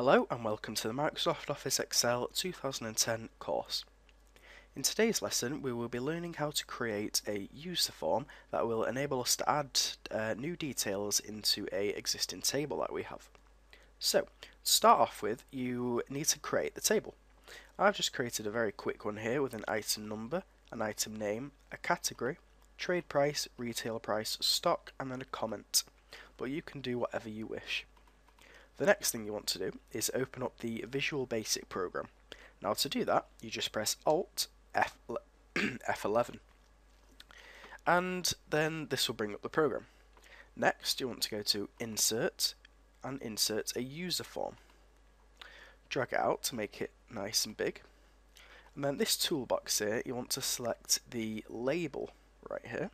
Hello and welcome to the Microsoft Office Excel 2010 course. In today's lesson we will be learning how to create a user form that will enable us to add new details into an existing table that we have. So, to start off with, you need to create the table. I've just created a very quick one here with an item number, an item name, a category, trade price, retail price, stock, and then a comment. But you can do whatever you wish. The next thing you want to do is open up the Visual Basic program. Now to do that, you just press Alt F11 and then this will bring up the program. Next you want to go to Insert and insert a user form. Drag it out to make it nice and big. And then this toolbox here, you want to select the label right here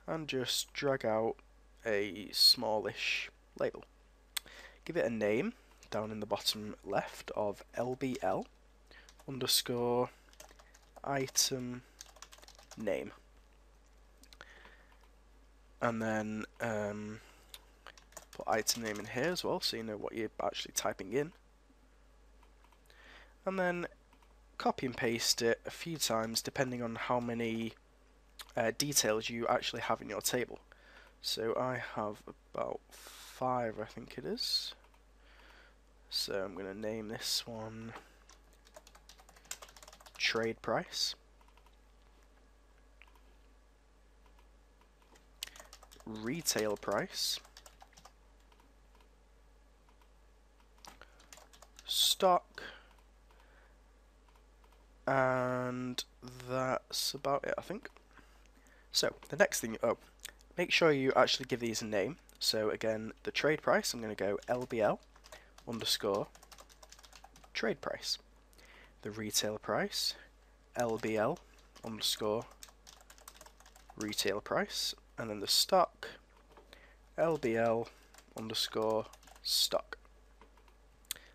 and just drag out a smallish label. Give it a name down in the bottom left of LBL underscore item name, and then put item name in here as well so you know what you're actually typing in, and then copy and paste it a few times depending on how many details you actually have in your table. So I have about 5, I think it is. So I'm going to name this one trade price, retail price, stock, and that's about it, I think. So the next thing, make sure you actually give these a name. So again, the trade price, I'm going to go LBL underscore trade price. The retail price, LBL underscore retail price, and then the stock, LBL underscore stock.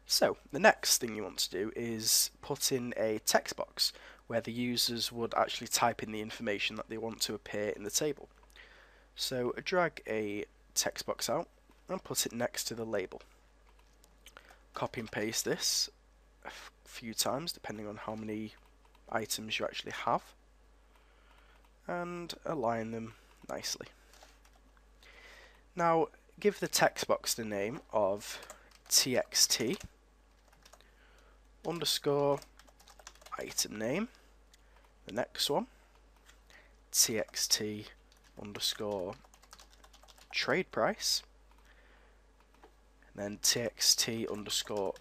So the next thing you want to do is put in a text box where the users would actually type in the information that they want to appear in the table. So drag a text box out and put it next to the label. Copy and paste this a few times depending on how many items you actually have, and align them nicely. Now give the text box the name of txt underscore item name, the next one txt underscore trade price, then txt underscore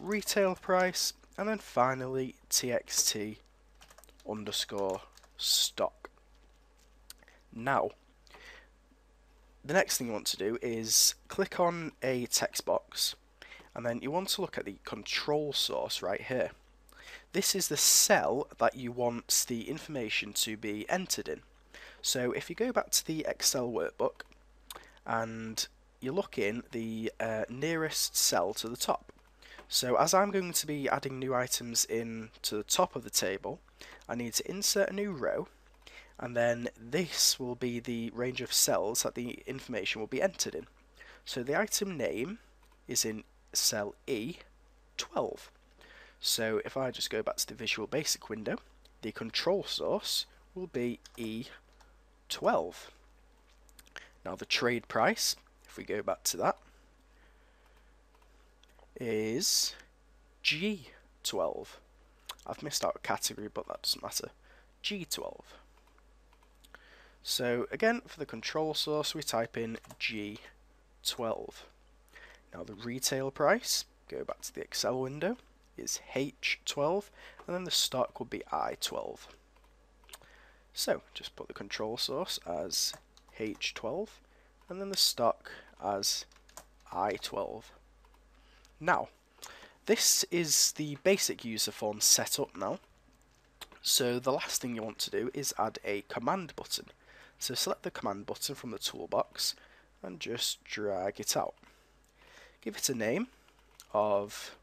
retail price, and then finally txt underscore stock. Now the next thing you want to do is click on a text box and then you want to look at the control source right here. This is the cell that you want the information to be entered in. So if you go back to the Excel workbook and you look in the nearest cell to the top. So as I'm going to be adding new items in to the top of the table, I need to insert a new row, and then this will be the range of cells that the information will be entered in. So the item name is in cell E12. So if I just go back to the Visual Basic window, the control source will be E12. Now the trade price, if we go back to that, is G12. I've missed out a category, but that doesn't matter. G12. So again, for the control source, we type in G12. Now the retail price, go back to the Excel window, is H12, and then the stock will be I12. So just put the control source as H12, and then the stock as I12. Now, this is the basic user form set up now. So the last thing you want to do is add a command button. So select the command button from the toolbox and just drag it out. Give it a name of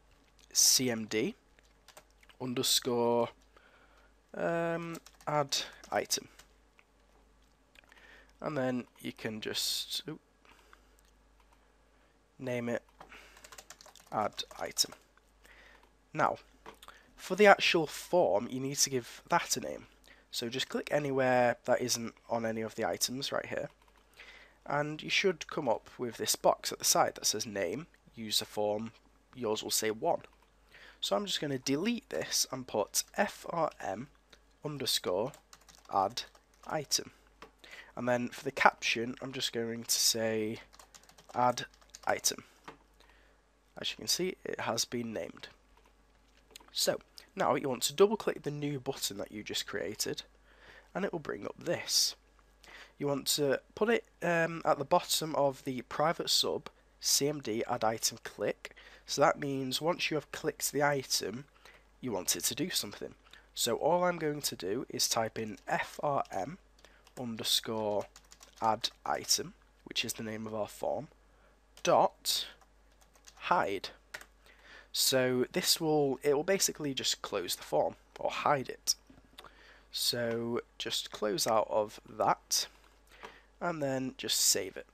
CMD underscore add item. And then you can just name it add item. Now, for the actual form, you need to give that a name. So just click anywhere that isn't on any of the items right here, and you should come up with this box at the side that says name, user form, yours will say 1. So I'm just going to delete this and put frm underscore add item. And then for the caption, I'm just going to say add item. As you can see, it has been named. So now you want to double click the new button that you just created, and it will bring up this. You want to put it at the bottom of the private sub CMD add item click. So that means once you have clicked the item, you want it to do something. So all I'm going to do is type in frm underscore add item, which is the name of our form, dot hide. So it will basically just close the form or hide it. So just close out of that and then just save it.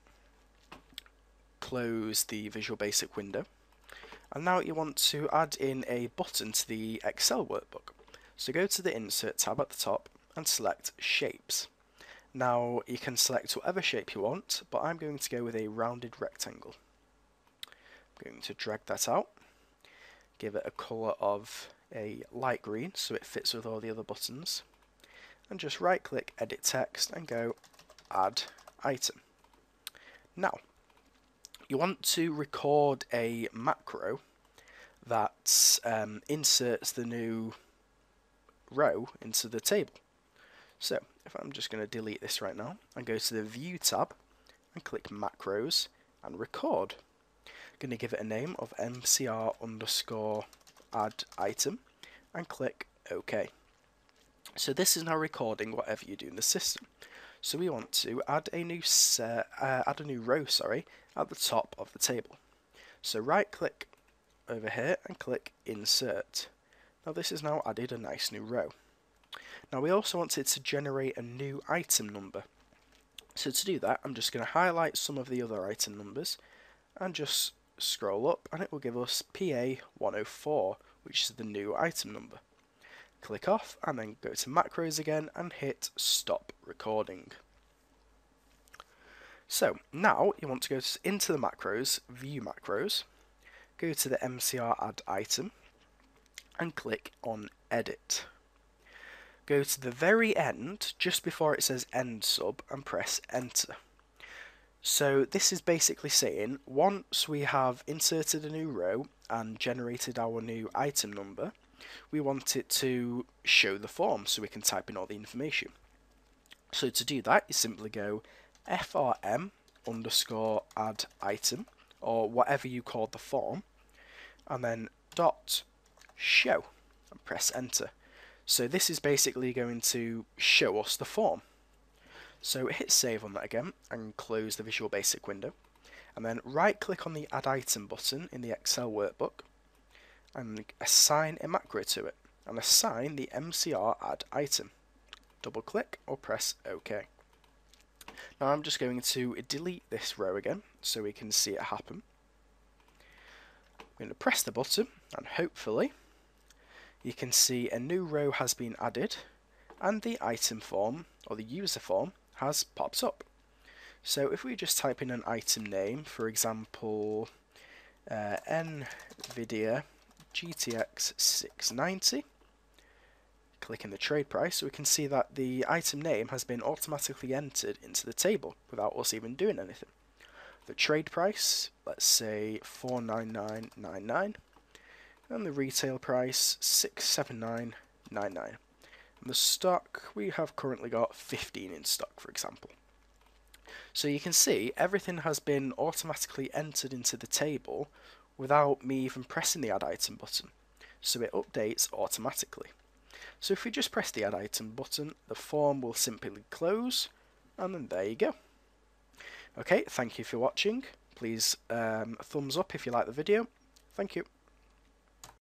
Close the Visual Basic window, and now you want to add in a button to the Excel workbook. So go to the Insert tab at the top and select Shapes. Now you can select whatever shape you want, but I'm going to go with a rounded rectangle. I'm going to drag that out, give it a colour of a light green so it fits with all the other buttons, and just right click Edit Text and go Add Item. Now you want to record a macro that inserts the new row into the table. So if I'm just going to delete this right now and go to the View tab and click Macros and Record. I'm going to give it a name of mcr underscore add item and click OK. So this is now recording whatever you do in the system. So we want to add a new row, at the top of the table. So right click over here and click Insert. Now this has now added a nice new row. Now we also want it to generate a new item number. So to do that, I'm just going to highlight some of the other item numbers and just scroll up, and it will give us PA 104, which is the new item number. Click off and then go to macros again and hit stop recording. So now you want to go into the macros, view macros, go to the MCR add item and click on edit. Go to the very end, just before it says end sub, and press enter. So this is basically saying once we have inserted a new row and generated our new item number, we want it to show the form so we can type in all the information. So to do that, you simply go frm underscore add item, or whatever you called the form, and then dot show and press enter. So this is basically going to show us the form. So hit save on that again and close the Visual Basic window, and then right click on the add item button in the Excel workbook and assign a macro to it, and assign the MCR add item. Double click or press OK. Now I'm just going to delete this row again so we can see it happen. I'm going to press the button and hopefully you can see a new row has been added and the item form or the user form has popped up. So if we just type in an item name, for example NVIDIA GTX 690, click in the trade price, so we can see that the item name has been automatically entered into the table without us even doing anything. The trade price, let's say 499.99, and the retail price 679.99. And the stock, we have currently got 15 in stock, for example. So you can see everything has been automatically entered into the table without me even pressing the add item button. So it updates automatically. So if we just press the add item button, the form will simply close, and then there you go. Okay, thank you for watching. Please thumbs up if you like the video. Thank you.